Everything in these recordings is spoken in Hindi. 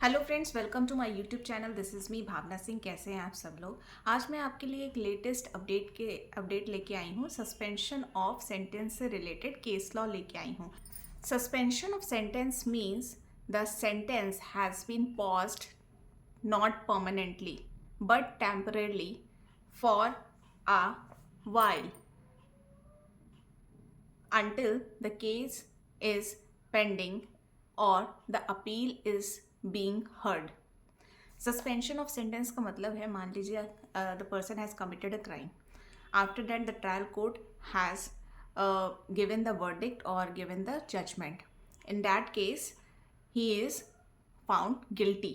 Hello friends, welcome to my YouTube channel. This is me Bhavna Singh. कैसे हैं आप सब लोग। आज मैं आपके लिए एक लेटेस्ट अपडेट लेके आई हूँ। सस्पेंशन ऑफ सेंटेंस से रिलेटेड केस लॉ लेके आई हूँ। Suspension of sentence means the sentence has been paused not permanently but temporarily for a while until the case is pending or the appeal is being heard. Suspension of sentence का मतलब है, मान लीजिए the person has committed a crime. After that the trial court has given the verdict or given the judgment. In that case, he is found guilty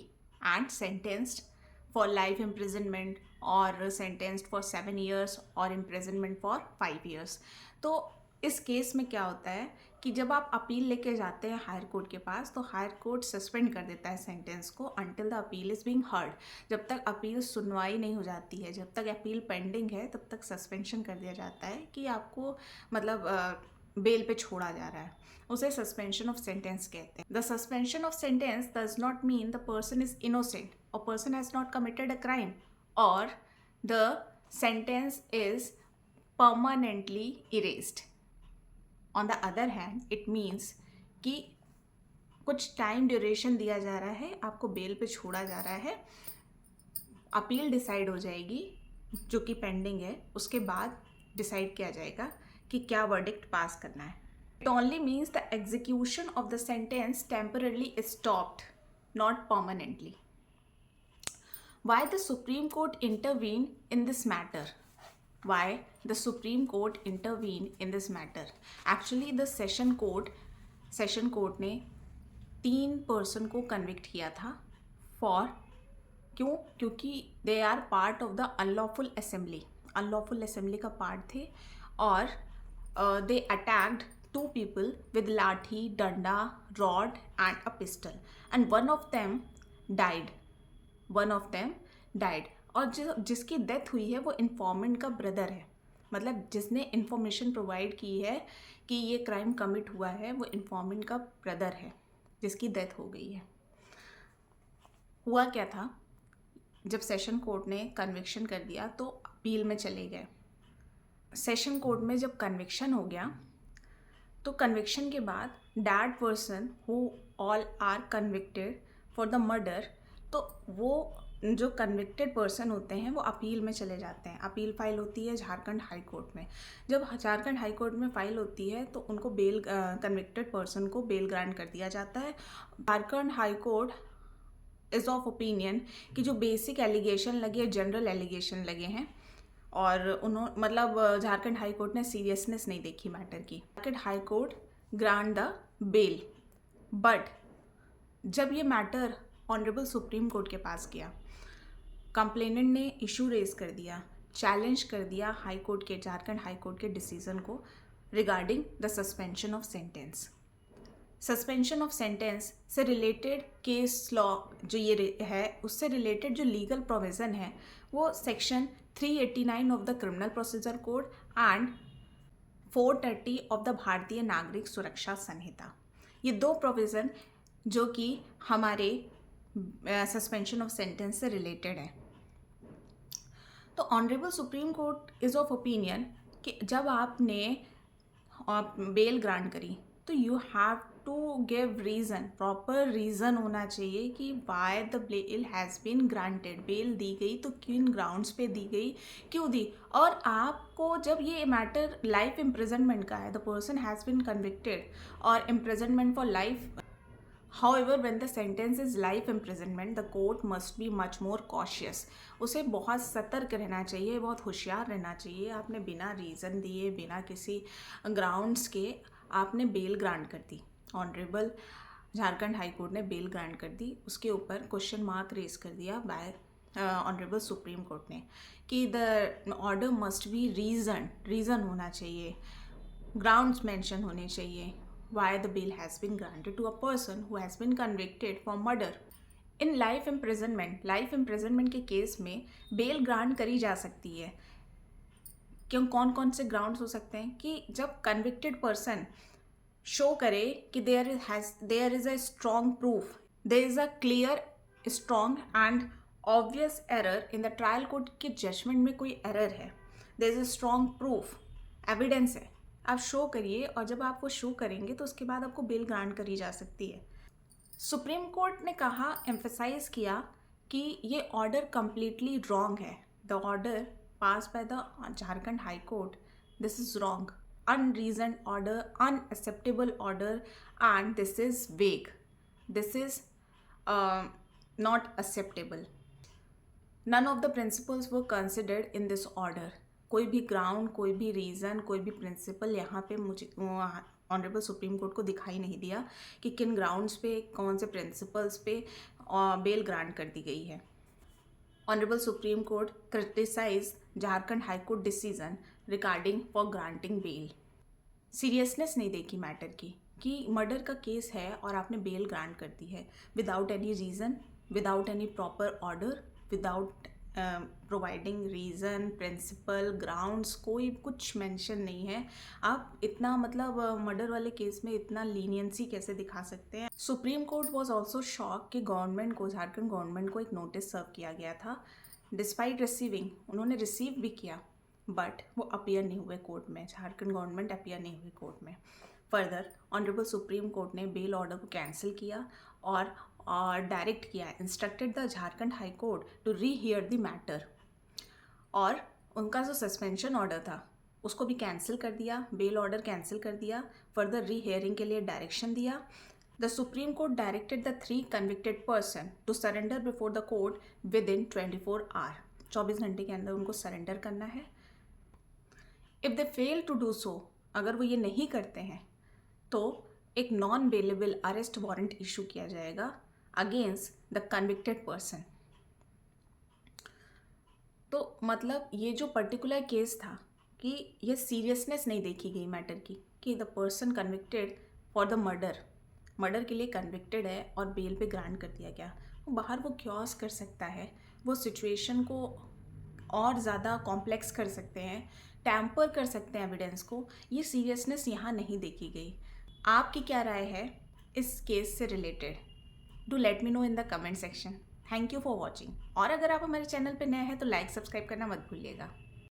and sentenced for life imprisonment or sentenced for 7 years or imprisonment for 5 years. तो इस केस में क्या होता है कि जब आप अपील लेके जाते हैं हायर कोर्ट के पास, तो हायर कोर्ट सस्पेंड कर देता है सेंटेंस को until the appeal is being heard. जब तक अपील सुनवाई नहीं हो जाती है, जब तक अपील पेंडिंग है, तब तक सस्पेंशन कर दिया जाता है कि आपको मतलब बेल पे छोड़ा जा रहा है. उसे सस्पेंशन ऑफ सेंटेंस कहते हैं. The suspension of sentence does not mean the person is innocent और person has not committed a crime और the sentence is permanently erased. On the other hand it means कि कुछ टाइम ड्यूरेशन दिया जा रहा है, आपको बेल पे छोड़ा जा रहा है, अपील डिसाइड हो जाएगी जो कि पेंडिंग है, उसके बाद डिसाइड किया जाएगा कि क्या वर्डिक्ट पास करना है. It only means the execution of the sentence temporarily stopped, not permanently. Why the supreme court intervene in this matter? Why the Supreme Court intervene in this matter? Actually the session court ने 3 person को convict किया था. for क्योंकि they are part of the unlawful assembly का part थे और they attacked 2 people with लाठी, डंडा, rod and a pistol and one of them died. और जिसकी डेथ हुई है वो इन्फॉर्मेंट का ब्रदर है. मतलब जिसने इन्फॉर्मेशन प्रोवाइड की है कि ये क्राइम कमिट हुआ है, वो इन्फॉर्मेंट का ब्रदर है जिसकी डेथ हो गई है. हुआ क्या था, जब सेशन कोर्ट ने कन्विक्शन कर दिया तो अपील में चले गए. सेशन कोर्ट में जब कन्विक्शन हो गया तो कन्विक्शन के बाद that person who all are convicted for the murder, तो वो जो कन्विक्टेड पर्सन होते हैं वो अपील में चले जाते हैं. अपील फाइल होती है झारखंड हाई कोर्ट में. जब झारखंड हाई कोर्ट में फाइल होती है तो उनको बेल, कन्विक्टेड पर्सन को बेल ग्रांट कर दिया जाता है. Jharkhand high court is of opinion कि जो बेसिक एलिगेशन लगे हैं, जनरल एलिगेशन लगे हैं और मतलब झारखंड हाई कोर्ट ने सीरियसनेस नहीं देखी मैटर की. Jharkhand high court grant the bail. But जब ये मैटर ऑनरेबल सुप्रीम कोर्ट के पास गया, कंप्लेनेंट ने इशू रेज कर दिया, चैलेंज कर दिया हाई कोर्ट के, झारखंड हाई कोर्ट के डिसीजन को regarding the suspension of sentence. Suspension of sentence से रिलेटेड केस लॉ जो ये है, उससे रिलेटेड जो लीगल प्रोविज़न है वो section 389 of the criminal procedure code and 430 of the भारतीय नागरिक सुरक्षा संहिता. ये 2 प्रोविज़न जो कि हमारे सस्पेंशन ऑफ सेंटेंस से रिलेटेड है. तो honourable supreme Court is of opinion कि जब आपने बेल ग्रांट करी तो you have to give reason, proper reason होना चाहिए कि why the bail has been granted. Bail दी गई तो किन ग्राउंड्स पे दी गई, क्यों दी. और आपको जब ये मैटर लाइफ इम्प्रिजनमेंट का है, the person has been convicted और imprisonment for life. However, when the sentence is life imprisonment, the court must be much more cautious. उसे बहुत सतर्क रहना चाहिए, बहुत होशियार रहना चाहिए. आपने बिना रीज़न दिए, बिना किसी ग्राउंड्स के आपने बेल ग्रांट कर दी. ऑनरेबल झारखंड हाई कोर्ट ने बेल ग्रांट कर दी. उसके ऊपर क्वेश्चन मार्क रेज कर दिया बाय ऑनरेबल सुप्रीम कोर्ट ने कि the order must be reason होना चाहिए, ग्राउंड्स मेंशन होने चाहिए. Why the bail has been granted to a person who has been convicted for murder. In life imprisonment के केस में बेल ग्रांट करी जा सकती है. क्यों, कौन कौन से ग्राउंड्स हो सकते हैं कि जब कन्विक्टेड पर्सन शो करे कि there is a strong proof, there is a clear strong and obvious error in the trial court के जजमेंट में कोई एरर है, there is a strong proof, evidence है, आप शो करिए, और जब आप वो शो करेंगे तो उसके बाद आपको बेल ग्रांट करी जा सकती है। सुप्रीम कोर्ट ने कहा, एम्फेसाइज किया कि ये ऑर्डर कंप्लीटली रॉन्ग है। The order pass by the Jharkhand high court, this is wrong, unreasoned order, unacceptable order, and this is vague. This is not acceptable. None of the principles were considered in this order. कोई भी ग्राउंड, कोई भी रीज़न, कोई भी प्रिंसिपल यहाँ पे मुझे ऑनरेबल सुप्रीम कोर्ट को दिखाई नहीं दिया कि किन ग्राउंड्स पे, कौन से प्रिंसिपल्स पे बेल ग्रांट कर दी गई है। Honourable supreme court criticise Jharkhand high court decision regarding for granting bail. Seriousness नहीं देखी मैटर की कि मर्डर का केस है और आपने बेल ग्रांट कर दी है without any reason, without any proper order, without providing reason, principle, grounds, कोई कुछ मेंशन नहीं है। आप इतना मतलब मर्डर वाले केस में इतना लीनियंसी कैसे दिखा सकते हैं। Supreme court was also shock कि गवर्नमेंट को, झारखंड गवर्नमेंट को एक नोटिस सर्व किया गया था। डिस्पाइट रिसीविंग, उन्होंने रिसीव भी किया, बट वो अपीयर नहीं हुए कोर्ट में, झारखंड गवर्नमेंट अपीयर नहीं हुई कोर्ट में। फर्दर ऑनरेबल सुप्रीम कोर्ट ने बेल ऑर्डर को कैंसिल किया और डायरेक्ट किया, instructed the Jharkhand high Court to rehear the matter, और उनका जो सस्पेंशन ऑर्डर था उसको भी कैंसिल कर दिया, बेल ऑर्डर कैंसिल कर दिया, फर्दर रीहियरिंग के लिए डायरेक्शन दिया। The supreme court directed the 3 convicted person to surrender before the court within 24 hour, 24 घंटे के अंदर उनको सरेंडर करना है। If they fail to do so, अगर वो ये नहीं करते हैं तो एक non bailable arrest warrant issue किया जाएगा अगेंस्ट द कन्विक्टेड पर्सन। तो मतलब ये जो पर्टिकुलर केस था कि ये सीरियसनेस नहीं देखी गई मैटर की कि the person convicted for the murder के लिए कन्विक्टेड है और बेल पे ग्रांट कर दिया गया, वो बाहर वो क्योस कर सकता है, वो सिचुएशन को और ज़्यादा कॉम्प्लेक्स कर सकते हैं, टैम्पर कर सकते हैं एविडेंस को। ये सीरियसनेस यहाँ नहीं देखी गई। आपकी क्या राय है इस केस से related? Do let me know in the comment section. Thank you for watching. और अगर आप हमारे चैनल पे नए हैं तो लाइक सब्सक्राइब करना मत भूलिएगा।